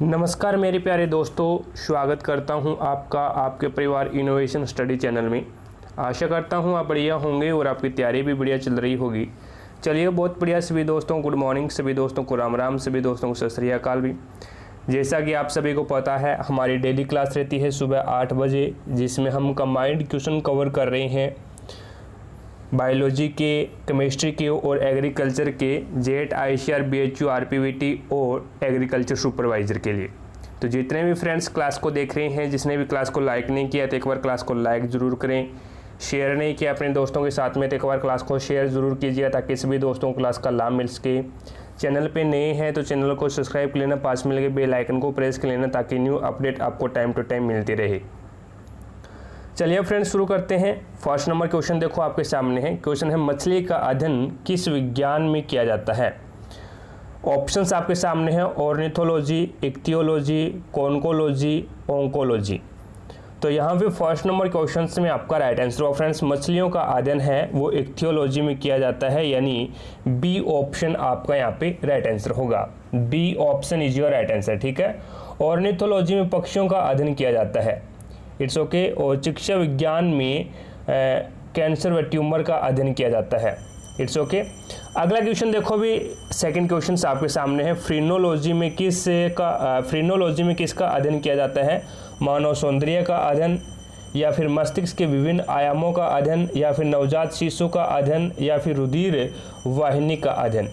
नमस्कार मेरे प्यारे दोस्तों, स्वागत करता हूं आपका आपके परिवार इनोवेशन स्टडी चैनल में। आशा करता हूं आप बढ़िया होंगे और आपकी तैयारी भी बढ़िया चल रही होगी। चलिए, बहुत बढ़िया। सभी दोस्तों गुड मॉर्निंग, सभी दोस्तों को राम राम, सभी दोस्तों को सत श्री अकाल भी। जैसा कि आप सभी को पता है, हमारी डेली क्लास रहती है सुबह 8 बजे, जिसमें हम कंबाइंड क्वेश्चन कवर कर रहे हैं बायोलॉजी के, केमिस्ट्री के और एग्रीकल्चर के, जेट, आईसीआर, बीएचयू, आरपीवीटी और एग्रीकल्चर सुपरवाइजर के लिए। तो जितने भी फ्रेंड्स क्लास को देख रहे हैं, जिसने भी क्लास को लाइक नहीं किया तो एक बार क्लास को लाइक ज़रूर करें, शेयर नहीं किया अपने दोस्तों के साथ में तो एक बार क्लास को शेयर ज़रूर कीजिए ताकि सभी दोस्तों को क्लास का लाभ मिल सके। चैनल पे नए हैं तो चैनल को सब्सक्राइब कर लेना, पास में लगे बेल आइकन को प्रेस कर लेना ताकि न्यू अपडेट आपको टाइम टू टाइम मिलती रहे। चलिए फ्रेंड्स, शुरू करते हैं। फर्स्ट नंबर क्वेश्चन देखो आपके सामने है। क्वेश्चन है, मछली का अध्ययन किस विज्ञान में किया जाता है? ऑप्शंस आपके सामने हैं, ऑर्निथोलॉजी, इक्थियोलॉजी, कॉन्कोलॉजी, ओंकोलॉजी। तो यहाँ पे फर्स्ट नंबर क्वेश्चन में आपका राइट आंसर होगा फ्रेंड्स, मछलियों का अध्ययन है वो इक्थियोलॉजी में किया जाता है, यानी बी ऑप्शन आपका यहाँ पे राइट आंसर होगा। B option is your right answer, ठीक है। ऑर्निथोलॉजी में पक्षियों का अध्ययन किया जाता है, इट्स ओके। और चिकित्सा विज्ञान में कैंसर व ट्यूमर का अध्ययन किया जाता है, इट्स ओके। अगला क्वेश्चन देखो भी, सेकंड क्वेश्चन आपके सामने है। फ्रीनोलॉजी में किसका अध्ययन किया जाता है? मानव सौंदर्य का अध्ययन, या फिर मस्तिष्क के विभिन्न आयामों का अध्ययन, या फिर नवजात शिशु का अध्ययन, या फिर रुधिर वाहिनी का अध्ययन।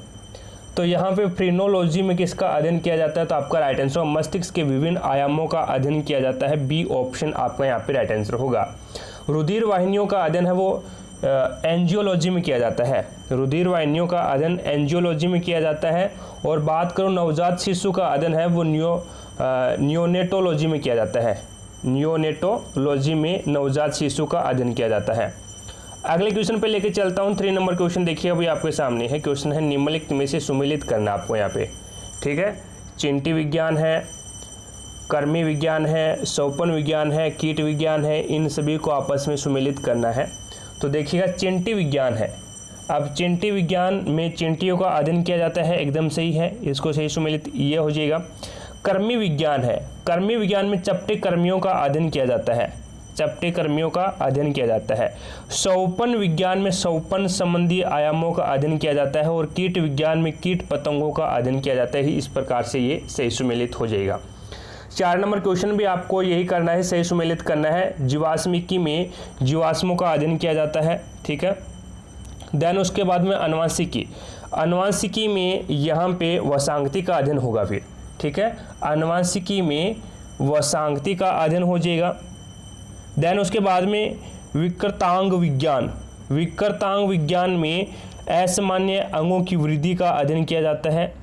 तो यहाँ पे फ्रीनोलॉजी में किसका अध्ययन किया जाता है? तो आपका राइट आंसर मस्तिष्क के विभिन्न आयामों का अध्ययन किया जाता है, बी ऑप्शन आपका यहाँ पे राइट आंसर होगा। रुधिर वाहिनियों का अध्ययन है वो एंजियोलॉजी में किया जाता है। रुधिर वाहिनियों का अध्ययन एंजियोलॉजी में किया जाता है। और बात करूँ नवजात शिशु का अध्ययन है वो नियोनेटोलॉजी में किया जाता है। नियोनेटोलॉजी में नवजात शिशु का अध्ययन किया जाता है। अगले क्वेश्चन पे लेके चलता हूँ। 3 नंबर क्वेश्चन देखिए अभी आपके सामने है। क्वेश्चन है, निम्नलिखित में से सुमेलित करना आपको यहाँ पे, ठीक है। चिंटी विज्ञान है, कर्मी विज्ञान है, सोपन विज्ञान है, कीट विज्ञान है, इन सभी को आपस में सुमेलित करना है। तो देखिएगा, चिंटी विज्ञान है। अब चिंटी विज्ञान में चिंटियों का अध्ययन किया जाता है, एकदम सही है, इसको सही सुमेलित ये हो जाएगा। कर्मी विज्ञान है, कर्मी विज्ञान में चपटे कर्मियों का अध्ययन किया जाता है, चपटे कर्मियों का अध्ययन किया जाता है। सोपन विज्ञान में सोपन संबंधी आयामों का अध्ययन किया जाता है। और कीट विज्ञान में कीट पतंगों का अध्ययन किया जाता है। इस प्रकार से ये सही सुमेलित हो जाएगा। 4 नंबर क्वेश्चन भी आपको यही करना है, सही सुमेलित करना है। जीवाश्मिकी में जीवाश्मों का अध्ययन किया जाता है, ठीक है। देन उसके बाद में अनुवांशिकी, अनुवांशिकी में यहाँ पे वसांगति का अध्ययन होगा फिर, ठीक है। अनुवांशिकी में वसांगति का अध्ययन हो जाएगा। देन उसके बाद में विकृतांग विज्ञान, विकृतांग विज्ञान में असामान्य अंगों की वृद्धि का अध्ययन किया जाता है।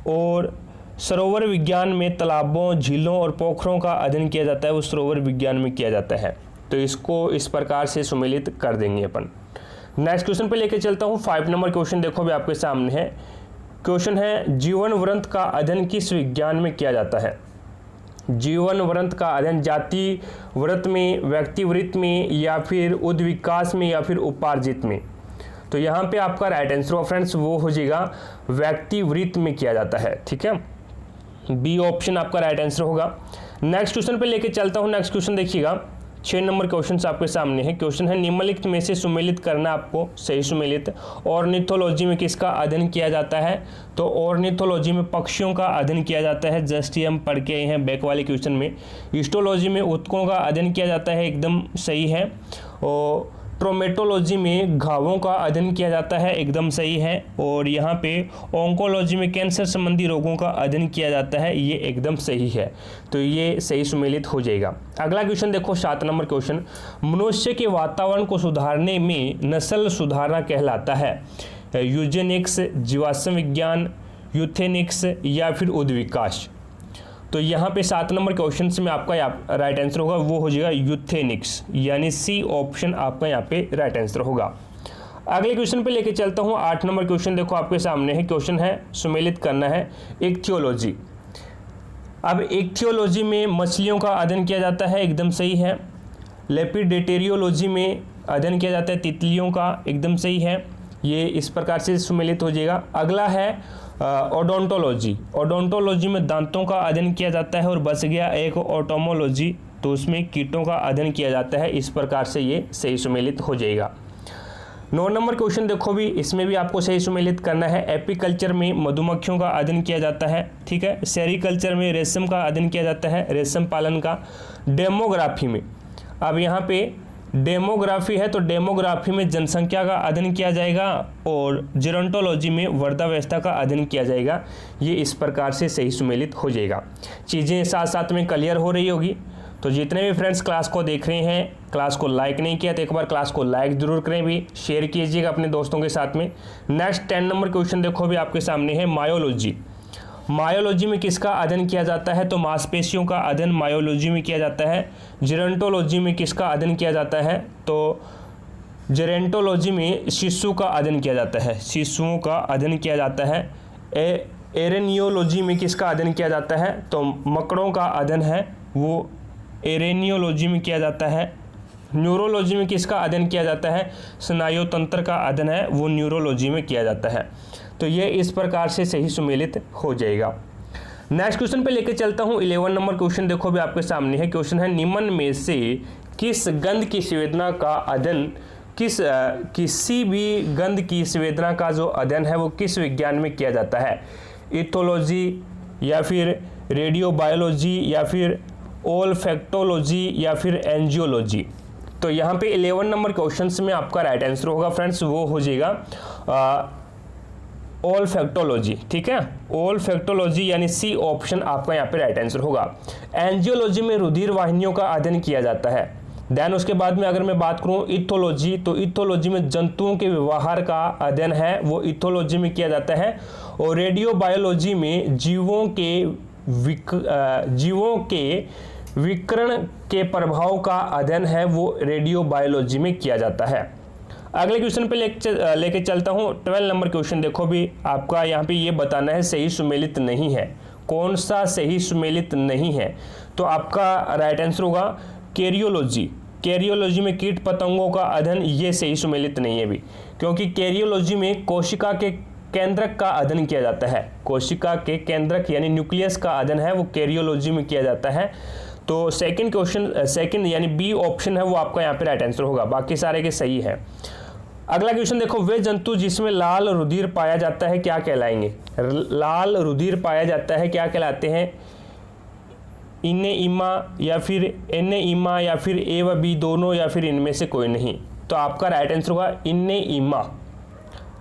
और सरोवर विज्ञान में तालाबों, झीलों और पोखरों का अध्ययन किया जाता है, वो सरोवर विज्ञान में किया जाता है। तो इसको इस प्रकार से सुमेलित कर देंगे अपन। नेक्स्ट क्वेश्चन पे लेके चलता हूँ। 5 नंबर क्वेश्चन देखो भी आपके सामने है। क्वेश्चन है, जीवन वृत्त का अध्ययन किस विज्ञान में किया जाता है? जीवन वृत्त का अध्ययन जाति वृत्त में, व्यक्ति वृत्त में, या फिर उद्विकास में, या फिर उपार्जित में। तो यहाँ पे आपका राइट आंसर हो फ्रेंड्स वो हो जाएगा व्यक्ति वृत्त में किया जाता है, ठीक है। बी ऑप्शन आपका राइट आंसर होगा। नेक्स्ट क्वेश्चन पे लेके चलता हूँ। नेक्स्ट क्वेश्चन देखिएगा, 6 नंबर क्वेश्चन आपके सामने है। क्वेश्चन है, निम्नलिखित में से सुमेलित करना आपको, सही सुमेलित। ऑर्निथोलॉजी में किसका अध्ययन किया जाता है? तो ऑर्निथोलॉजी में पक्षियों का अध्ययन किया जाता है, जस्ट ही हम पढ़ के आए हैं बैक वाले क्वेश्चन में। हिस्टोलॉजी में ऊतकों का अध्ययन किया जाता है, एकदम सही है। और ट्रोमेटोलॉजी में घावों का अध्ययन किया जाता है, एकदम सही है। और यहाँ पे ओंकोलॉजी में कैंसर संबंधी रोगों का अध्ययन किया जाता है, ये एकदम सही है। तो ये सही सुमेलित हो जाएगा। अगला क्वेश्चन देखो, 7 नंबर क्वेश्चन, मनुष्य के वातावरण को सुधारने में नस्ल सुधारना कहलाता है? यूजेनिक्स, जीवाश्म विज्ञान, यूथेनिक्स, या फिर उद्विकास। तो यहाँ पे 7 नंबर क्वेश्चन में आपका राइट आंसर होगा वो हो जाएगा यूथेनिक्स, यानी सी ऑप्शन आपका यहाँ पे राइट आंसर होगा। अगले क्वेश्चन पे लेके चलता हूँ। 8 नंबर क्वेश्चन देखो आपके सामने है। क्वेश्चन है, सुमेलित करना है इक्थियोलॉजी। अब इक्थियोलॉजी में मछलियों का अध्ययन किया जाता है, एकदम सही है। लेपिडेटेरियोलॉजी में अध्ययन किया जाता है तितलियों का, एकदम सही है। ये इस प्रकार से सुमेलित हो जाएगा। अगला है ओडोंटोलॉजी, ओडोंटोलॉजी में दांतों का अध्ययन किया जाता है। और बच गया एक ऑटोमोलॉजी, तो उसमें कीटों का अध्ययन किया जाता है। इस प्रकार से ये सही सुमेलित हो जाएगा। 9 नंबर क्वेश्चन देखो भी, इसमें भी आपको सही सुमेलित करना है। एपीकल्चर में मधुमक्खियों का अध्ययन किया जाता है, ठीक है। सेरीकल्चर में रेशम का अध्ययन किया जाता है, रेशम पालन का। डेमोग्राफी में, अब यहाँ पे डेमोग्राफी है तो डेमोग्राफी में जनसंख्या का अध्ययन किया जाएगा। और जेरोंटोलॉजी में वृद्धावस्था का अध्ययन किया जाएगा। ये इस प्रकार से सही सुमेलित हो जाएगा। चीज़ें साथ साथ में क्लियर हो रही होगी। तो जितने भी फ्रेंड्स क्लास को देख रहे हैं, क्लास को लाइक नहीं किया तो एक बार क्लास को लाइक जरूर करें, भी शेयर कीजिएगा अपने दोस्तों के साथ में। नेक्स्ट 10 नंबर क्वेश्चन देखो भी आपके सामने है, मायोलॉजी। मायोलॉजी में किसका अध्ययन किया जाता है? तो मांसपेशियों का अध्ययन मायोलॉजी में किया जाता है। जेरोंटोलॉजी में किसका अध्ययन किया जाता है? तो जेरोंटोलॉजी में शिशु का अध्ययन किया जाता है, शिशुओं का अध्ययन किया जाता है। एरेनियोलॉजी में किसका अध्ययन किया जाता है? तो मकड़ों का अध्ययन है, वो एरेनियोलॉजी में किया जाता है। न्यूरोलॉजी में किसका अध्ययन किया जाता है? स्नायु तंत्र का अध्ययन है, वो न्यूरोलॉजी में किया जाता है। तो ये इस प्रकार से सही सुमेलित हो जाएगा। नेक्स्ट क्वेश्चन पे लेके चलता हूँ। 11 नंबर क्वेश्चन देखो भी आपके सामने है। क्वेश्चन है, निम्न में से किस गंध की संवेदना का अध्ययन किसी भी गंध की संवेदना का जो अध्ययन है वो किस विज्ञान में किया जाता है? इथोलॉजी या फिर रेडियोबायोलॉजी या फिर ओल्फैक्टोलॉजी या फिर एंजियोलॉजी? तो यहाँ पे 11 नंबर क्वेश्चंस में आपका राइट आंसर होगा फ्रेंड्स, वो हो जाएगा ओल्फैक्टोलॉजी, ठीक है। ओल्फैक्टोलॉजी यानी सी ऑप्शन आपका यहाँ पे राइट आंसर होगा। एंजियोलॉजी में रुधिर वाहिनियों का अध्ययन किया जाता है। देन उसके बाद में अगर मैं बात करूँ इथोलॉजी, तो इथोलॉजी में जंतुओं के व्यवहार का अध्ययन है, वो इथोलॉजी में किया जाता है। और रेडियोबायोलॉजी में जीवों के विकिरण के प्रभाव का अध्ययन है, वो रेडियोबायोलॉजी में किया जाता है। अगले क्वेश्चन पे लेके चलता हूँ। 12 नंबर क्वेश्चन देखो भी आपका यहाँ पे ये बताना है सही सुमेलित नहीं है। कौन सा सही सुमेलित नहीं है? तो आपका राइट आंसर होगा कैरियोलॉजी। कैरियोलॉजी में कीट पतंगों का अध्ययन, ये सही सुमेलित नहीं है भी, क्योंकि कैरियोलॉजी में कोशिका के केंद्रक का अध्ययन किया जाता है। कोशिका के केंद्रक यानी न्यूक्लियस का अध्ययन है, वो कैरियोलॉजी में किया जाता है। तो सेकंड यानी बी ऑप्शन है वो आपका यहाँ पे राइट आंसर होगा, बाकी सारे के सही है। अगला क्वेश्चन देखो, वे जंतु जिसमें लाल रुधिर पाया जाता है क्या कहलाएंगे? लाल रुधिर पाया जाता है क्या कहलाते हैं? इनेइमा या फिर एनेइमा या फिर ए व बी दोनों या फिर इनमें से कोई नहीं? तो आपका राइट आंसर होगा इनेइमा।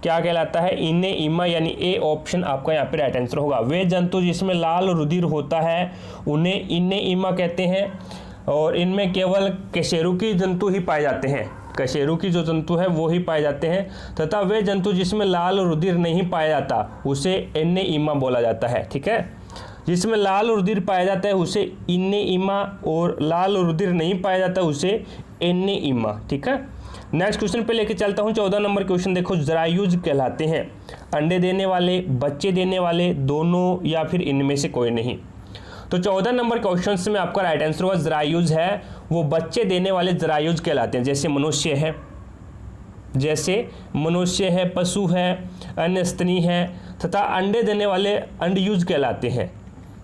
क्या कहलाता है? इनेइमा, यानी ए ऑप्शन आपका यहाँ पे राइट आंसर होगा। वे जंतु जिसमें लाल रुधिर होता है उन्हें इनेइमा कहते हैं। और इनमें केवल कशेरुकी जंतु ही पाए जाते हैं, कशेरुकी जो जंतु है वो ही पाए जाते हैं। तथा वे जंतु जिसमें लाल रुधिर नहीं पाया जाता उसे एनेइमा बोला जाता है, ठीक है। जिसमें लाल रुधिर पाया जाता है उसे इनेइमा, और लाल रुधिर नहीं पाया जाता उसे एनेइमा, ठीक है। नेक्स्ट क्वेश्चन पे लेके चलता हूँ। 14 नंबर क्वेश्चन देखो, जरायुज कहलाते हैं अंडे देने वाले, बच्चे देने वाले, दोनों या फिर इनमें से कोई नहीं? तो 14 नंबर क्वेश्चन में आपका राइट आंसर होगा जरायुज है, वो बच्चे देने वाले जरायुज कहलाते हैं। जैसे मनुष्य है, पशु है, अन्य स्तनी है, तथा अंडे देने वाले अंडयुज कहलाते हैं।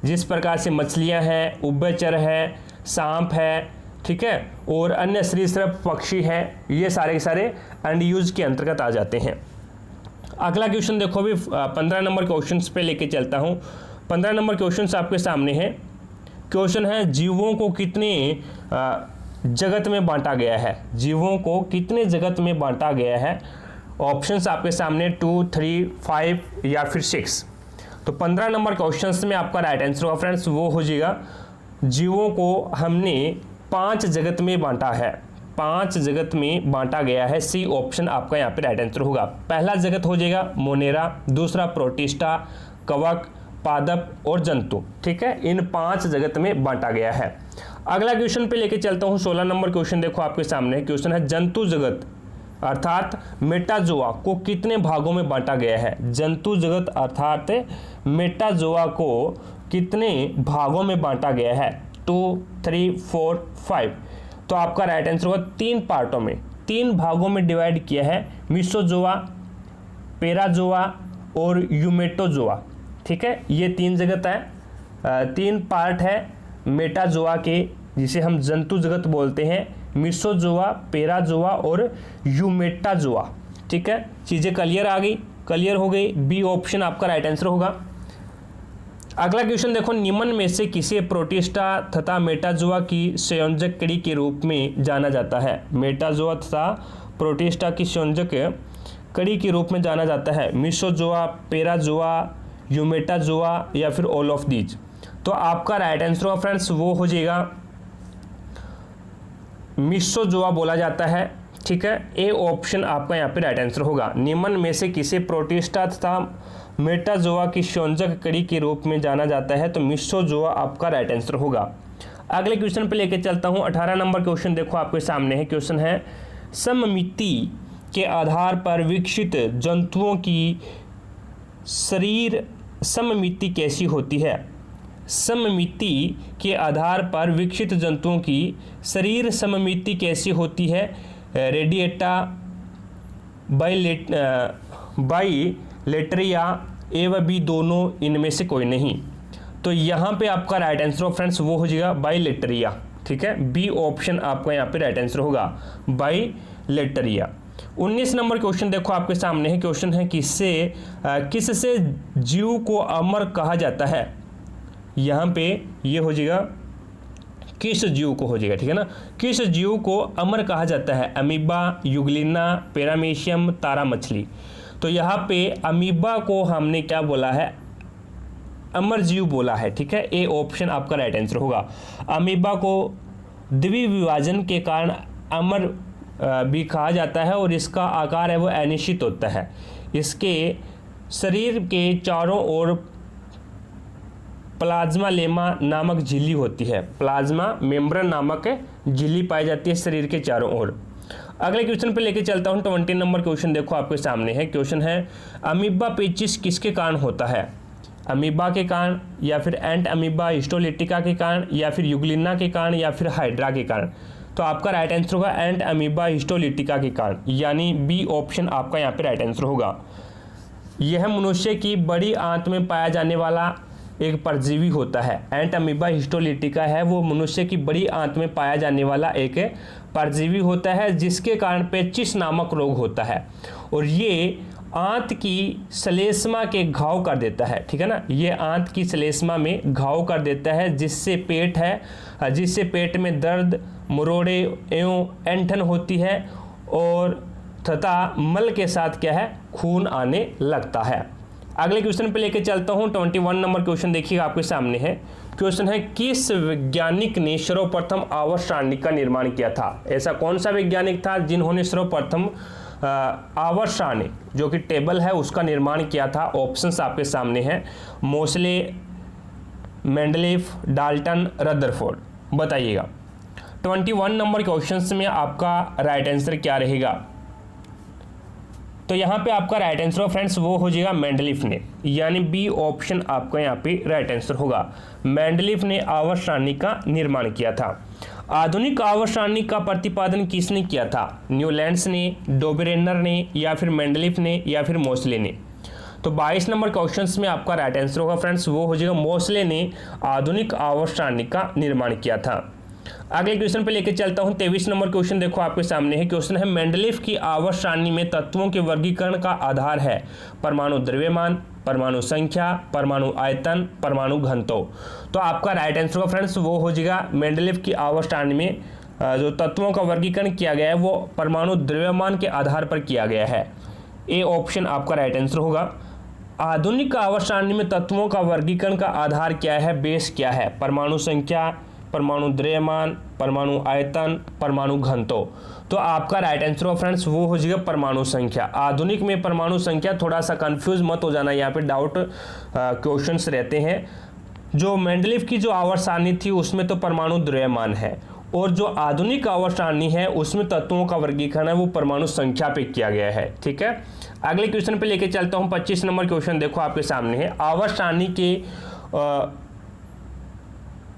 जिस प्रकार से मछलियाँ हैं, उभयचर है, सांप है, ठीक है, और अन्य सरीसृप पक्षी हैं, ये सारे के सारे अंडयुज के अंतर्गत आ जाते हैं। अगला क्वेश्चन देखो भी 15 नंबर क्वेश्चन पे लेके चलता हूँ। 15 नंबर क्वेश्चन आपके सामने है। क्वेश्चन है, जीवों को कितने जगत में बांटा गया है? जीवों को कितने जगत में बांटा गया है? ऑप्शंस आपके सामने 2, 3, 5 या फिर 6। तो 15 नंबर क्वेश्चन में आपका राइट आंसर होगा फ्रेंड्स, वो हो जाएगा जीवों को हमने 5 जगत में बांटा है, 5 जगत में बांटा गया है। सी ऑप्शन आपका यहाँ पे राइट आंसर होगा। पहला जगत हो जाएगा मोनेरा, दूसरा प्रोटिस्टा, कवक, पादप और जंतु, ठीक है। इन 5 जगत में बांटा गया है। अगला क्वेश्चन पे लेके चलता हूँ। 16 नंबर क्वेश्चन देखो आपके सामने। क्वेश्चन है, जंतु जगत अर्थात मेटाजोआ को कितने भागों में बांटा गया है? जंतु जगत अर्थात मेटाजोआ को कितने भागों में बांटा गया है? 2, 3, 4, 5। तो आपका राइट आंसर होगा 3 पार्टों में, 3 भागों में डिवाइड किया है। मिसोजोआ, पेराजोआ और यूमेटोजोआ। ठीक है, ये 3 जगत है, 3 पार्ट है मेटाजोआ के, जिसे हम जंतु जगत बोलते हैं, मिसोजोआ, पेराजोआ और यूमेटाजोआ। ठीक है, चीज़ें क्लियर हो गई। बी ऑप्शन आपका राइट आंसर होगा। अगला क्वेश्चन देखो, निम्न में से किसे प्रोटिस्टा तथा मेटाजोआ की संयोजक कड़ी के रूप में जाना जाता है? मेटाजोआ तथा प्रोटिस्टा की संयोजक कड़ी के रूप में जाना जाता है, मिसोजोआ, पेराजोआ, यूमेटाजोआ या फिर ऑल ऑफ दीज। तो आपका राइट आंसर होगा फ्रेंड्स वो हो जाएगा मिसोजोआ बोला जाता है। ठीक है, ए ऑप्शन आपका यहाँ पे राइट आंसर होगा। निम्न में से किसे प्रोटिस्टा तथा मेटाजोआ की संयोजक कड़ी के रूप में जाना जाता है? तो मिसोजोआ आपका राइट आंसर होगा। अगले क्वेश्चन पे लेके चलता हूँ। 18 नंबर क्वेश्चन देखो आपके सामने है। क्वेश्चन है, सममिति के आधार पर विकसित जंतुओं की शरीर सममिति कैसी होती है? सममिति के आधार पर विकसित जंतुओं की शरीर सममिति कैसी होती है? रेडिएटा, बाइलेटरिया, ए व बी दोनों, इनमें से कोई नहीं। तो यहाँ पे आपका राइट आंसर फ्रेंड्स वो हो जाएगा बाइलेटरिया। ठीक है, बी ऑप्शन आपका यहाँ पे राइट आंसर होगा, बाइलेटरिया। 19 नंबर क्वेश्चन देखो आपके सामने है। क्वेश्चन है, किससे जीव को अमर कहा जाता है? यहाँ पे ये हो जाएगा किस जीव को हो जाएगा। ठीक है ना, किस जीव को अमर कहा जाता है? अमीबा, युगलिना, पैरामीशियम, तारा मछली। तो यहाँ पे अमीबा को हमने क्या बोला है? अमर जीव बोला है। ठीक है, ए ऑप्शन आपका राइट आंसर होगा। अमीबा को द्विविभाजन के कारण अमर भी कहा जाता है और इसका आकार है वो अनिश्चित होता है। इसके शरीर के चारों ओर प्लाज्मा लेमा नामक झिल्ली होती है। प्लाज्मा मेम्ब्रेन नामक झिल्ली पाई जाती है शरीर के चारों ओर। अगले क्वेश्चन पे लेके चलता हूँ। 20 नंबर क्वेश्चन देखो आपके सामने है। क्वेश्चन है, अमीबा पेचिस किसके कारण होता है? अमीबा के कारण, या फिर एंट अमीबा हिस्टोलिटिका के कारण, या फिर युगलिना के कारण, या फिर हाइड्रा के कारण। तो आपका राइट आंसर होगा एंट अमीबा हिस्टोलिटिका के कारण, यानी बी ऑप्शन आपका यहाँ पे राइट आंसर होगा। यह मनुष्य की बड़ी आंत में पाया जाने वाला एक परजीवी होता है। एंट अमीबा हिस्टोलिटिका है वो मनुष्य की बड़ी आंत में पाया जाने वाला एक परजीवी होता है, जिसके कारण पेचिस नामक रोग होता है और ये आंत की श्लेष्मा के घाव कर देता है। ठीक है ना, ये आंत की श्लेष्मा में घाव कर देता है, जिससे पेट में दर्द, मरोड़े एवं ऐंठन होती है और तथा मल के साथ क्या है, खून आने लगता है। अगले क्वेश्चन पे लेके चलता हूँ। 21 नंबर क्वेश्चन देखिएगा आपके सामने है। क्वेश्चन है, किस वैज्ञानिक ने सर्वप्रथम आवर्त सारणी का निर्माण किया था? ऐसा कौन सा वैज्ञानिक था जिन्होंने सर्वप्रथम आवर्त सारणी जो कि टेबल है उसका निर्माण किया था? ऑप्शंस आपके सामने हैं, मोसले, मेंडलीफ, डाल्टन, रदरफोर्ड। बताइएगा 21 नंबर क्वेश्चंस में आपका राइट आंसर क्या रहेगा? तो यहाँ पे आपका राइट आंसर फ्रेंड्स वो हो जाएगा मेंडलीफ ने, यानी बी ऑप्शन आपका यहाँ पे राइट आंसर होगा। मेंडलीफ ने आवर्त सारणी का निर्माण किया था। आधुनिक आवर्त सारणी का प्रतिपादन किसने किया था? न्यूलैंड्स ने, डोबरेनर ने, या फिर मेंडलीफ ने, या फिर मोसले ने? तो 22 नंबर क्वेश्चंस में आपका राइट आंसर होगा फ्रेंड्स वो हो जाएगा मोसले ने आधुनिक आवर्त सारणी का निर्माण किया था। अगले क्वेश्चन पे लेके चलता हूं। 23 नंबर क्वेश्चन देखो आपके सामने है। क्वेश्चन है, मेंडलीफ की आवर्त सारणी में तत्वों के वर्गीकरण का आधार है परमाणु द्रव्यमान, परमाणु संख्या, परमाणु आयतन, परमाणु घनत्व। तो आपका राइट आंसर होगा फ्रेंड्स वो हो जाएगा मेंडलीफ की आवर्त सारणी में जो तत्वों का वर्गीकरण किया गया है वो परमाणु द्रव्यमान के आधार पर किया गया है। ए ऑप्शन आपका राइट आंसर होगा। आधुनिक आवर्त सारणी में तत्वों का वर्गीकरण का आधार क्या है, बेस क्या है? परमाणु संख्या, परमाणु द्रव्यमान, परमाणु आयतन, परमाणु घनत्व। तो आपका राइट आंसर हो फ्रेंड्स वो हो जाएगा परमाणु संख्या। आधुनिक में परमाणु संख्या, थोड़ा सा कंफ्यूज मत हो जाना, यहाँ पे डाउट क्वेश्चंस रहते हैं। जो मेंडलीफ की जो आवर्त सारणी थी उसमें तो परमाणु द्रव्यमान है, और जो आधुनिक आवर्त सारणी है उसमें तत्वों का वर्गीकरण है वो परमाणु संख्या पे किया गया है। ठीक है, अगले क्वेश्चन पे लेके चलता हूँ। 25 नंबर क्वेश्चन देखो आपके सामने है। आवर्त सारणी के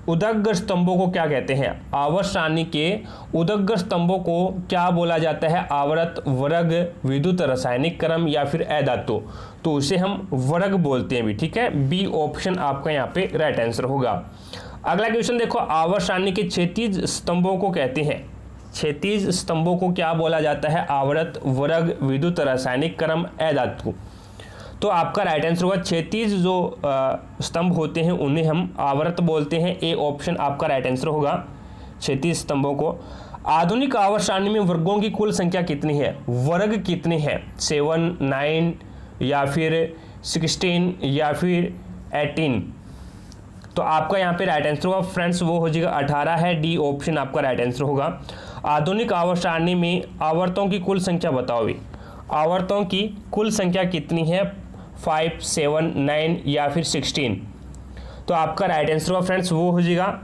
उदग्र स्तंभों को क्या कहते हैं? आवर्त सारणी के उदग्र स्तंभों को क्या बोला जाता है? आवर्त, वर्ग, विद्युत रासायनिक क्रम या फिर अधातु। तो उसे हम वर्ग बोलते हैं भी, ठीक है। बी ऑप्शन आपका यहाँ पे राइट आंसर होगा। अगला क्वेश्चन देखो, आवर्त सारणी के क्षैतिज स्तंभों को कहते हैं, क्षैतिज स्तंभों को क्या बोला जाता है? आवर्त, वर्ग, विद्युत रासायनिक क्रम, अधातु। तो आपका राइट आंसर होगा क्षैतिज जो स्तंभ होते हैं उन्हें हम आवर्त बोलते हैं। ए ऑप्शन आपका राइट आंसर होगा, क्षैतिज स्तंभों को। आधुनिक आवर्त सारणी में वर्गों की कुल संख्या कितनी है? वर्ग कितने हैं? 7, 9 या फिर 16 या फिर 18? तो आपका यहाँ पे राइट आंसर होगा फ्रेंड्स, वो हो जाएगा 18 है। डी ऑप्शन आपका राइट आंसर होगा। आधुनिक आवर्त सारणी में आवर्तों की कुल संख्या बताओ भी, आवर्तों की कुल संख्या कितनी है? 5, 7, 9 या फिर 16? तो आपका राइट आंसर होगा फ्रेंड्स, वो हो जाएगा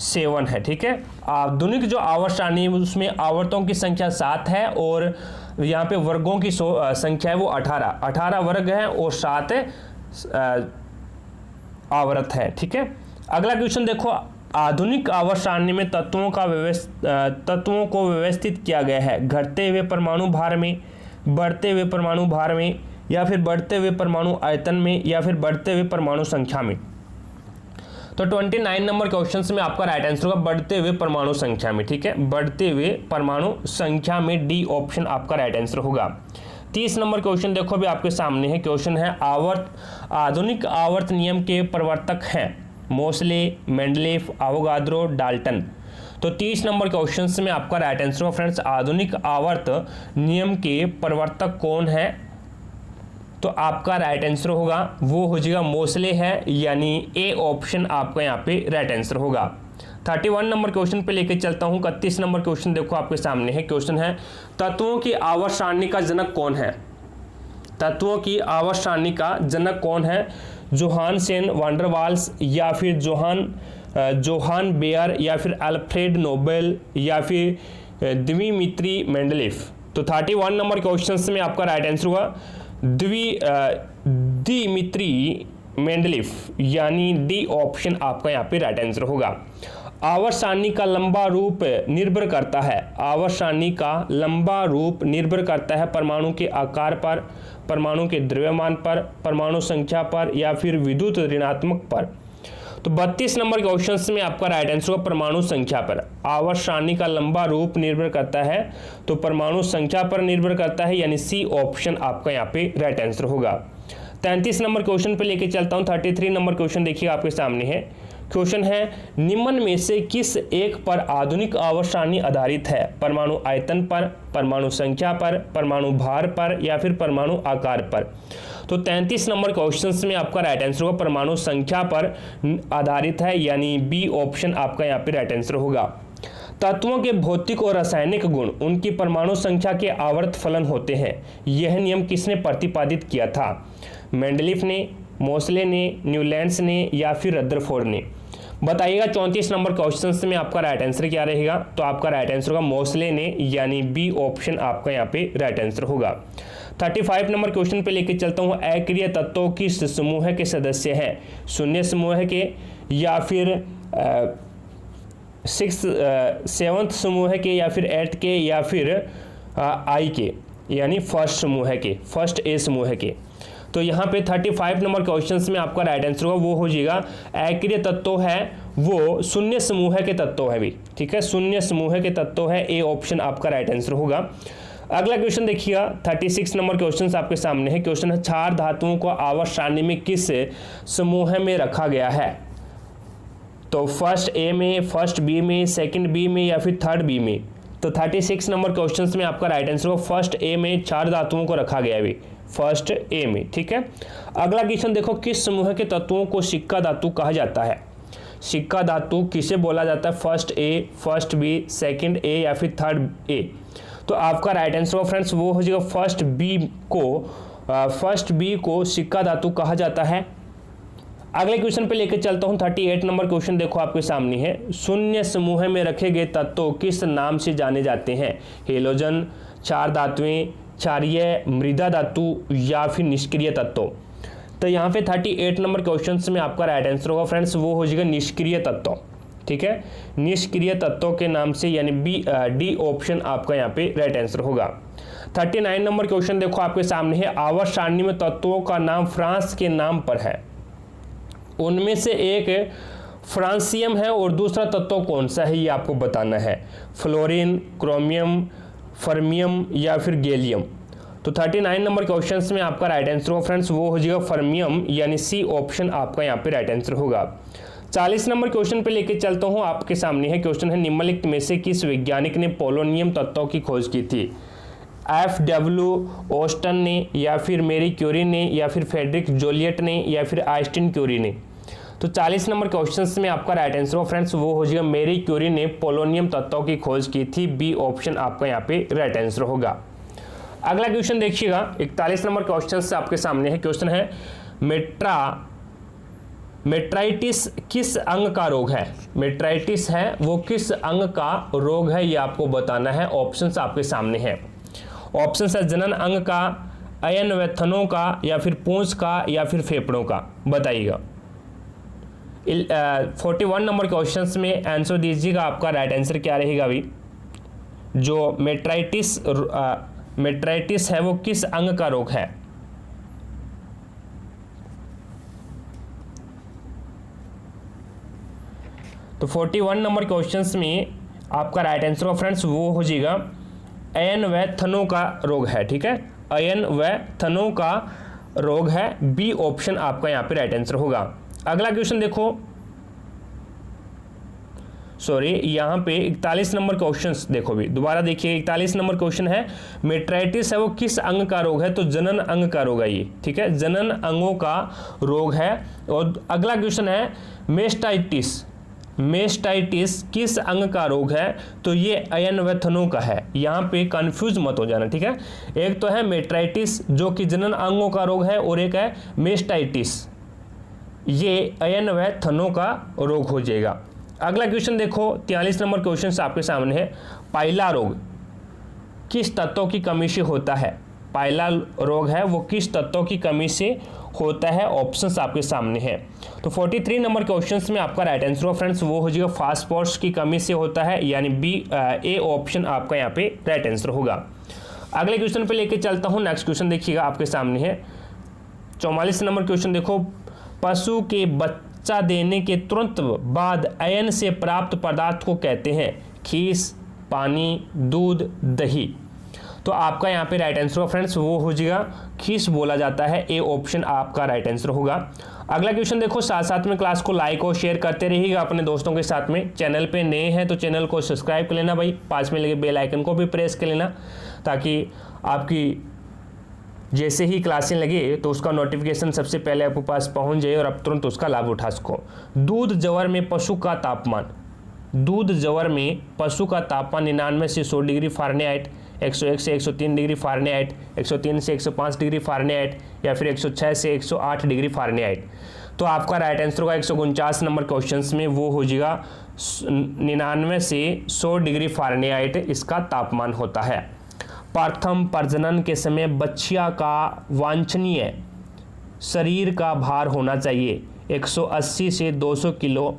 7 है, ठीक है। आधुनिक जो आवर्त सारणी है उसमें आवर्तों की संख्या 7 है और यहाँ पे वर्गों की संख्या है वो 18 वर्ग है और 7 आवर्त है, ठीक है। अगला क्वेश्चन देखो, आधुनिक आवर्त सारणी में तत्वों को व्यवस्थित किया गया है घटते हुए परमाणु भार में, बढ़ते हुए परमाणु भार में, या फिर बढ़ते हुए परमाणु आयतन में, या फिर बढ़ते हुए परमाणु संख्या में। तो 29 नंबर क्वेश्चन में आपका राइट आंसर होगा बढ़ते हुए परमाणु संख्या में, ठीक है। बढ़ते हुए परमाणु संख्या में, डी ऑप्शन आपका राइट आंसर होगा। 30 नंबर क्वेश्चन देखो अभी आपके सामने है। क्वेश्चन है आधुनिक आवर्त नियम के प्रवर्तक हैं मोसले, मेंडलीफ, अवोगाद्रो, डाल्टन। तो 30 नंबर क्वेश्चन में आपका राइट आंसर होगा फ्रेंड्स, आधुनिक आवर्त नियम के प्रवर्तक कौन है? तो आपका राइट आंसर होगा वो हो जाएगा मोसले है, यानी ए ऑप्शन आपका यहाँ पे राइट आंसर होगा। 31 नंबर क्वेश्चन पे लेके चलता हूँ। 31 नंबर क्वेश्चन देखो आपके सामने है। क्वेश्चन है तत्वों की आवर्त सारणी का जनक कौन है? तत्वों की आवर्त सारणी का जनक कौन है? जोहानसन वान डर वाल्स, या फिर जोहान बेयर, या फिर अल्फ्रेड नोबेल, या फिर दिमित्री मेंडलीफ। तो 31 नंबर क्वेश्चन में आपका राइट आंसर होगा दिमित्री मेंडलीफ, यानी डी ऑप्शन आपका यहाँ पे राइट आंसर होगा। आवर्त सारणी का लंबा रूप निर्भर करता है, आवर्त सारणी का लंबा रूप निर्भर करता है परमाणु के आकार पर, परमाणु के द्रव्यमान पर, परमाणु संख्या पर, या फिर विद्युत ऋणात्मक पर। तो 32 नंबर क्वेश्चन में आपका राइट आंसर होगा परमाणु संख्या पर। आवर्त सारणी का लंबा रूप निर्भर करता है तो परमाणु संख्या पर निर्भर करता है, यानी सी ऑप्शन आपका यहाँ पे राइट आंसर होगा। 33 नंबर क्वेश्चन पे लेके चलता हूँ। 33 नंबर क्वेश्चन देखिए आपके सामने है। क्वेश्चन है निम्न में से किस एक पर आधुनिक आवर्त सारणी आधारित है? परमाणु आयतन पर, परमाणु संख्या पर, परमाणु भार पर, या फिर परमाणु आकार पर। तो 33 नंबर क्वेश्चन में आपका राइट आंसर होगा परमाणु संख्या पर आधारित है, यानी बी ऑप्शन आपका यहाँ पे राइट आंसर होगा। तत्वों के भौतिक और रासायनिक गुण उनकी परमाणु संख्या के आवर्त फलन होते हैं, यह नियम किसने प्रतिपादित किया था? मेंडलीफ ने, मोसले ने, न्यूलैंड्स ने, या फिर रदरफोर्ड ने? बताइएगा 34 नंबर क्वेश्चन में आपका राइट आंसर क्या रहेगा? तो आपका राइट आंसर होगा मोसले ने, यानी बी ऑप्शन आपका यहाँ पे राइट आंसर होगा। 35 नंबर क्वेश्चन पे लेके चलता हूँ। अक्रिय तत्वों किस समूह के सदस्य हैं? शून्य समूह के, या फिर 7th समूह के, या फिर 8th के, या फिर आई के, यानी फर्स्ट समूह के, फर्स्ट ए समूह के। तो यहाँ पे 35 नंबर क्वेश्चंस में आपका राइट आंसर होगा वो हो जाएगा अक्रिय तत्व है वो शून्य समूह के तत्व है भी, ठीक है, शून्य समूह के तत्व है। ए ऑप्शन आपका राइट आंसर होगा। अगला क्वेश्चन देखिएगा 36 नंबर क्वेश्चन आपके सामने है। क्वेश्चन है क्षार धातुओं को आवर्त सारणी में किस समूह में रखा गया है? तो फर्स्ट ए में, फर्स्ट बी में, सेकंड बी में, या फिर थर्ड बी में? तो 36 नंबर क्वेश्चन में आपका राइट आंसर होगा फर्स्ट ए में क्षार धातुओं को रखा गया है, फर्स्ट ए में, ठीक है। अगला क्वेश्चन देखो किस समूह के तत्वों को सिक्का धातु कहा जाता है? सिक्का धातु किसे बोला जाता है? First a, first b, second a, या फिर थर्ड ए? तो आपका राइट आंसर होगा फ्रेंड्स वो हो जाएगा फर्स्ट बी को सिक्का धातु कहा जाता है। अगले क्वेश्चन पे लेके चलता हूं। 38 नंबर क्वेश्चन देखो आपके सामने है। शून्य समूह में रखे गए तत्व किस नाम से जाने जाते हैं? हेलोजन, क्षार धातुएं, क्षारीय, मृदा धातु, या फिर निष्क्रिय तत्व? तो यहाँ पे 38 नंबर क्वेश्चन में आपका राइट आंसर होगा फ्रेंड्स, वो हो जाएगा निष्क्रिय तत्व। ठीक है, निष्क्रिय तत्वों के नाम से, यानी डी ऑप्शन आपका यहाँ पे राइट आंसर होगा। 39 नंबर क्वेश्चन देखो आपके सामने है, आवर्त सारणी में तत्वों का नाम फ्रांस के नाम पर है, उनमें से एक फ्रांसियम है और दूसरा तत्व कौन सा है ये आपको बताना है, फ्लोरीन, क्रोमियम, फर्मियम या फिर गैलियम। तो 39 नंबर क्वेश्चन में आपका राइट आंसर होगा फ्रेंड्स, वो हो जाएगा फर्मियम, यानी सी ऑप्शन आपका यहाँ पे राइट आंसर होगा। 40 नंबर क्वेश्चन पे लेके चलता हूँ, आपके सामने है क्वेश्चन है, निम्नलिखित में से किस वैज्ञानिक ने पोलोनियम तत्वों की खोज की थी, FW ऑस्टन ने, या फिर मैरी क्यूरी ने, या फिर फ्रेडरिक जोलियट ने, या फिर आइंस्टीन क्यूरी ने। तो 40 नंबर क्वेश्चन में आपका राइट आंसर हो फ्रेंड्स, वो हो जाएगा मैरी क्यूरी ने पोलोनियम तत्वों की खोज की थी, बी ऑप्शन आपका यहाँ पे राइट आंसर होगा। अगला क्वेश्चन देखिएगा, 41 नंबर क्वेश्चन से आपके सामने है, क्वेश्चन है मेट्राइटिस किस अंग का रोग है, मेट्राइटिस है वो किस अंग का रोग है ये आपको बताना है। ऑप्शंस आपके सामने हैं, ऑप्शंस है जनन अंग का, अयन व थनों का, या फिर पूंछ का, या फिर फेफड़ों का, बताइएगा। 41 नंबर क्वेश्चंस में आंसर दीजिएगा, आपका राइट आंसर क्या रहेगा अभी। जो मेट्राइटिस है वो किस अंग का रोग है। तो 41 नंबर क्वेश्चंस में आपका राइट आंसर हो फ्रेंड्स, वो हो जाएगा अयन व थनों का रोग है। ठीक है, अयन व थनों का रोग है, बी ऑप्शन आपका यहाँ पे राइट आंसर होगा। अगला क्वेश्चन देखो, सॉरी यहाँ पे 41 नंबर क्वेश्चंस देखो भी दोबारा देखिए, 41 नंबर क्वेश्चन है, मेट्राइटिस है वो किस अंग का रोग है, तो जनन अंग का रोग है ये। ठीक है, जनन अंगों का रोग है। और अगला क्वेश्चन है मेस्टाइटिस, मेस्टाइटिस किस अंग का रोग है, तो ये अयन व थनों का है। यहाँ पे कंफ्यूज मत हो जाना। ठीक है, एक तो है मेट्राइटिस जो कि जनन अंगों का रोग है, और एक है मेस्टाइटिस, ये अयन व थनों का रोग हो जाएगा। अगला क्वेश्चन देखो, 43 नंबर क्वेश्चन आपके सामने है, पाइला रोग किस तत्वों की कमी से होता है, पाइला रोग है वो किस तत्वों की कमी से होता है, ऑप्शंस आपके सामने हैं। तो 43 नंबर क्वेश्चंस में आपका राइट आंसर हो फ्रेंड्स, वो हो जाएगा फास्फोरस की कमी से होता है, यानी बी ए ऑप्शन आपका यहाँ पे राइट आंसर होगा। अगले क्वेश्चन पे लेके चलता हूँ, नेक्स्ट क्वेश्चन देखिएगा आपके सामने है, 44 नंबर क्वेश्चन देखो, पशु के बच्चा देने के तुरंत बाद अयन से प्राप्त पदार्थ को कहते हैं, खीस, पानी, दूध, दही। तो आपका यहाँ पे राइट आंसर होगा फ्रेंड्स, वो हो जाएगा खीस बोला जाता है, ए ऑप्शन आपका राइट आंसर होगा। अगला क्वेश्चन देखो, साथ साथ में क्लास को लाइक और शेयर करते रहिएगा अपने दोस्तों के साथ में। चैनल पे नए हैं तो चैनल को सब्सक्राइब कर लेना भाई, पास में लगे बेल आइकन को भी प्रेस कर लेना, ताकि आपकी जैसे ही क्लासें लगे तो उसका नोटिफिकेशन सबसे पहले आपके पास पहुंच जाए और आप तुरंत उसका लाभ उठा सको। दूध जवर में पशु का तापमान, दूध जवर में पशु का तापमान 99 से 100 डिग्री फ़ारेनहाइट, 101 से 103 डिग्री फ़ारेनहाइट, 103 से 105 डिग्री फ़ारेनहाइट, या फिर 106 से 108 डिग्री फ़ारेनहाइट। तो आपका राइट आंसर होगा 149 नंबर क्वेश्चन में, वो हो जाएगा 99 से 100 डिग्री फ़ारेनहाइट इसका तापमान होता है। प्रथम प्रजनन के समय बच्चिया का वांछनीय शरीर का भार होना चाहिए 180 से 200 किलो,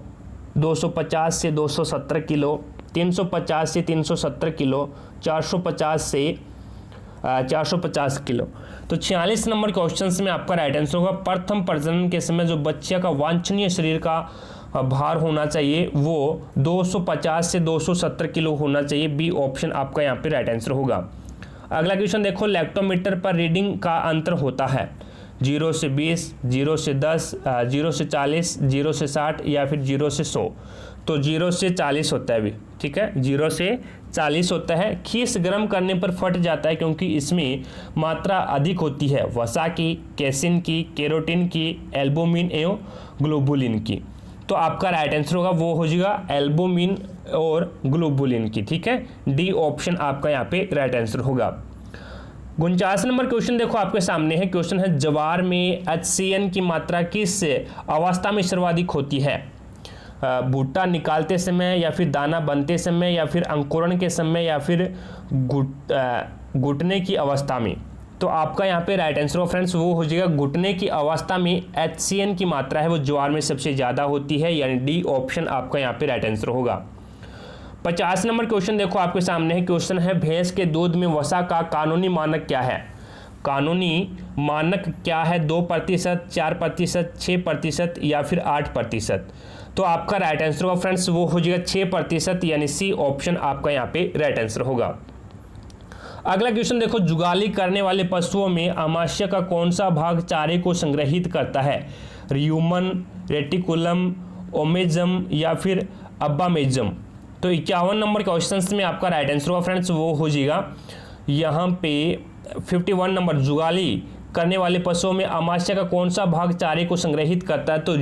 250 से 270 किलो, 350 से 370 किलो, 450 से 450 किलो। तो 46 नंबर क्वेश्चन में आपका राइट आंसर होगा, प्रथम प्रजनन के समय जो बच्चिया का वांछनीय शरीर का भार होना चाहिए वो 250 से 270 किलो होना चाहिए, बी ऑप्शन आपका यहाँ पे राइट आंसर होगा। अगला क्वेश्चन देखो, लैक्टोमीटर पर रीडिंग का अंतर होता है 0 से 20, 0 से 10, 0 से 40, 0 से 60, या फिर 0 से 100। तो 0 से 40 होता है अभी। ठीक है, 0 से 40 होता है। खीस गर्म करने पर फट जाता है क्योंकि इसमें मात्रा अधिक होती है वसा की, कैसिन की, केरोटिन की, एल्बुमिन एवं ग्लोबुलिन की। तो आपका राइट आंसर होगा वो हो जाएगा एल्बुमिन और ग्लोबुलिन की। ठीक है, डी ऑप्शन आपका यहाँ पे राइट आंसर होगा। 49 नंबर क्वेश्चन देखो आपके सामने है, क्वेश्चन है ज्वार में HCN की मात्रा किस अवस्था में सर्वाधिक होती है, भुट्टा निकालते समय, या फिर दाना बनते समय, या फिर अंकुरण के समय, या फिर घुटने की अवस्था में। तो आपका यहाँ पे राइट आंसर होगा फ्रेंड्स वो हो जाएगा घुटने की अवस्था में HCN की मात्रा है वो ज्वार में सबसे ज़्यादा होती है, यानी डी ऑप्शन आपका यहाँ पे राइट आंसर होगा। 50 नंबर क्वेश्चन देखो आपके सामने है। क्वेश्चन है भैंस के दूध में वसा का कानूनी मानक क्या है। कानूनी मानक क्या है? 2%, 4%, 6% या फिर 8%। तो आपका राइट आंसर होगा फ्रेंड्स वो हो जाएगा 6%, यानी सी ऑप्शन आपका यहाँ पे राइट आंसर होगा। अगला क्वेश्चन देखो, जुगाली करने वाले पशुओं में अमाशय का कौन सा भाग चारे को संग्रहित करता है? र्यूमन, रेटिकुलम, ओमेजम या फिर अब्बामेजम। तो 51 नंबर क्वेश्चन में आपका राइट आंसर होगा फ्रेंड्स वो हो जाएगा यहाँ पे 51 नंबर, जुगाली करने वाले पशुओं में अमाशय का कौन सा भाग चारे को संग्रहित करता है? तो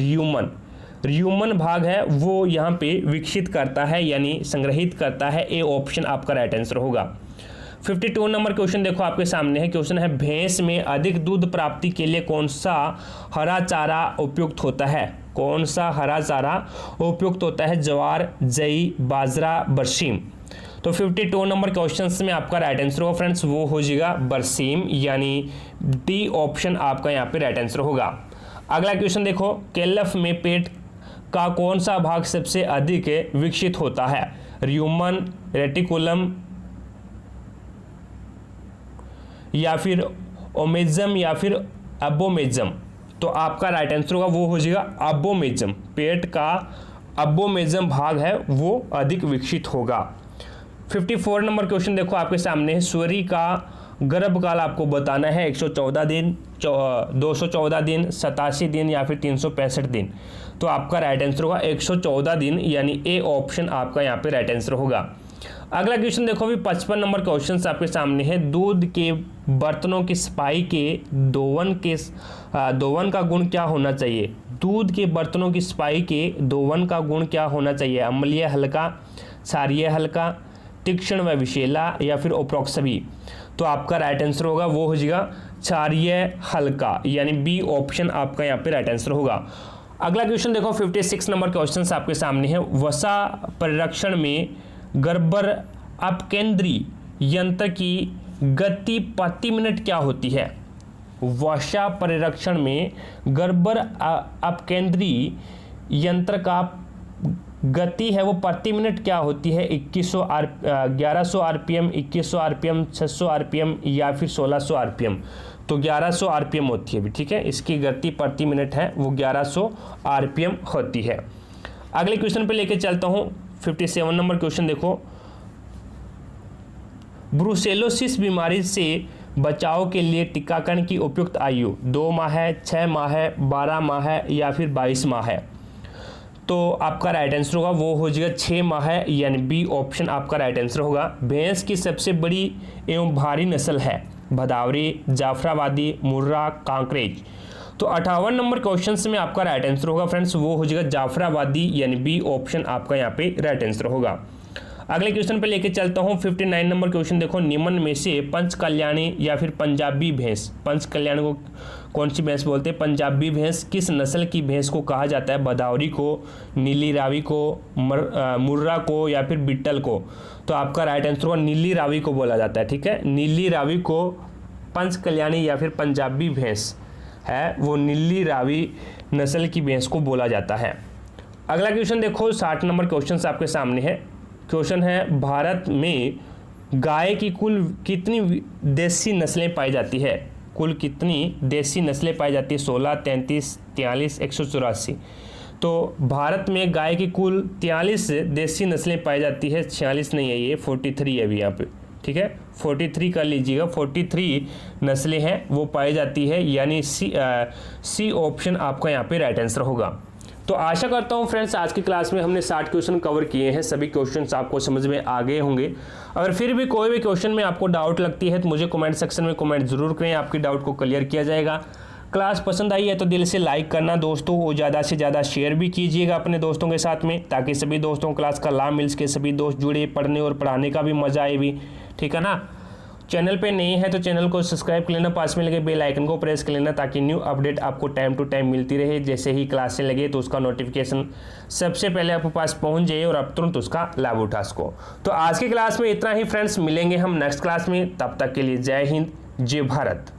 र्यूमन भाग है वो यहाँ पे विकसित करता है, यानी संग्रहित करता है। ए ऑप्शन आपका राइट आंसर होगा। 52 नंबर क्वेश्चन देखो आपके सामने है। क्वेश्चन है भैंस में अधिक दूध प्राप्ति के लिए कौन सा हरा चारा उपयुक्त होता है? कौन सा हरा चारा उपयुक्त होता है? ज्वार, जई, बाजरा, बरसीम। तो 52 नंबर क्वेश्चन में आपका राइट आंसर होगा फ्रेंड्स वो हो जाएगा बरसीम, यानी डी ऑप्शन आपका यहाँ पे राइट आंसर होगा। अगला क्वेश्चन देखो, केलफ में पेट का कौन सा भाग सबसे अधिक विकसित होता है? र्यूमन, रेटिकुलम या फिर ओमेजम या फिर अब्बोमेजम। तो आपका राइट आंसर होगा वो हो जाएगा अब्बोमेजम। पेट का अब्बोमेजम भाग है वो अधिक विकसित होगा। 54 नंबर क्वेश्चन देखो आपके सामने है। सूर्य का गर्भकाल आपको बताना है 114 दिन, 214 दिन, 87 दिन या फिर 365 दिन। तो आपका राइट आंसर होगा 114 दिन, यानी ए ऑप्शन आपका यहाँ पे राइट आंसर होगा। अगला क्वेश्चन देखो भी 55 नंबर क्वेश्चन आपके सामने है। दूध के बर्तनों की सफाई के दोवन का गुण क्या होना चाहिए? दूध के बर्तनों की सफाई के दोवन का गुण क्या होना चाहिए? अम्लीय हल्का, क्षारीय हल्का, तीक्ष्ण व विषैला या फिर उपरोक्त सभी। तो आपका राइट आंसर होगा वो हो जाएगा क्षारीय हल्का, यानी बी ऑप्शन आपका यहाँ पे राइट आंसर होगा। अगला क्वेश्चन देखो 56 नंबर क्वेश्चन आपके सामने है। वसा परिरक्षण में गर्बर अपकेंद्री यंत्र की गति प्रति मिनट क्या होती है? वसा परिरक्षण में गर्बर अपकेंद्री यंत्र का गति है वो प्रति मिनट क्या होती है? 1100 आरपीएम, 2100 आरपीएम, 600 आरपीएम या फिर 1600 आरपीएम। तो 1100 आरपीएम होती है, ठीक है। इसकी गति प्रति मिनट है वो 1100 आरपीएम होती है। अगले क्वेश्चन पे लेके चलता हूँ। 57 नंबर क्वेश्चन देखो, ब्रुसेलोसिस बीमारी से बचाव के लिए टीकाकरण की उपयुक्त आयु 2 माह है, 6 माह है, 12 माह है या फिर 22 माह है। तो आपका राइट आंसर होगा वो हो जाएगा 6 माह है, यानी बी ऑप्शन आपका राइट आंसर होगा। भैंस की सबसे बड़ी एवं भारी नस्ल है? भदावरी, जाफराबादी, मुर्रा, कांकरेज। तो 58 नंबर क्वेश्चन में आपका राइट आंसर होगा फ्रेंड्स वो हो जाएगा जाफराबादी, यानी बी ऑप्शन आपका यहाँ पे राइट आंसर होगा। अगले क्वेश्चन पे लेके चलता हूँ। 59 नंबर क्वेश्चन देखो, निम्न में से पंच कल्याणी या फिर पंजाबी भैंस, पंच कल्याणी को कौन सी भैंस बोलते हैं? पंजाबी भैंस किस नस्ल की भैंस को कहा जाता है? भदावरी को, नीली रावी को, मुर्रा को या फिर बिट्टल को। तो आपका राइट आंसर होगा नीली रावी को बोला जाता है, ठीक है। नीली रावी को पंच कल्याणी या फिर पंजाबी भैंस है वो नीली रावी नस्ल की भैंस को बोला जाता है। अगला क्वेश्चन देखो 60 नंबर क्वेश्चन आपके सामने है। क्वेश्चन है भारत में गाय की कुल कितनी देसी नस्लें पाई जाती है? कुल कितनी देसी नस्लें पाई जाती है? 16, 33, 43, 184। तो भारत में गाय की कुल 43 देसी नस्लें पाई जाती है, 46 नहीं है, ये 43 है अभी यहाँ पे, ठीक है। 43 कर लीजिएगा, 43 नस्लें हैं वो पाई जाती है, यानी सी ऑप्शन आपका यहाँ पे राइट आंसर होगा। तो आशा करता हूँ फ्रेंड्स आज की क्लास में हमने 60 क्वेश्चन कवर किए हैं। सभी क्वेश्चंस आपको समझ में आ गए होंगे। अगर फिर भी कोई भी क्वेश्चन में आपको डाउट लगती है तो मुझे कमेंट सेक्शन में कमेंट जरूर करें, आपकी डाउट को क्लियर किया जाएगा। क्लास पसंद आई है तो दिल से लाइक करना दोस्तों, वो ज़्यादा से ज़्यादा शेयर भी कीजिएगा अपने दोस्तों के साथ में, ताकि सभी दोस्तों को क्लास का लाभ मिल सके, सभी दोस्त जुड़े, पढ़ने और पढ़ाने का भी मजा आए भी, ठीक है ना। चैनल पे नए हैं तो चैनल को सब्सक्राइब कर लेना, पास में लगे बेल आइकन को प्रेस कर लेना, ताकि न्यू अपडेट आपको टाइम टू टाइम मिलती रहे। जैसे ही क्लासें लगे तो उसका नोटिफिकेशन सबसे पहले आपके पास पहुंच जाए और आप तुरंत उसका लाभ उठा सको। तो आज की क्लास में इतना ही फ्रेंड्स, मिलेंगे हम नेक्स्ट क्लास में, तब तक के लिए जय हिंद, जय भारत।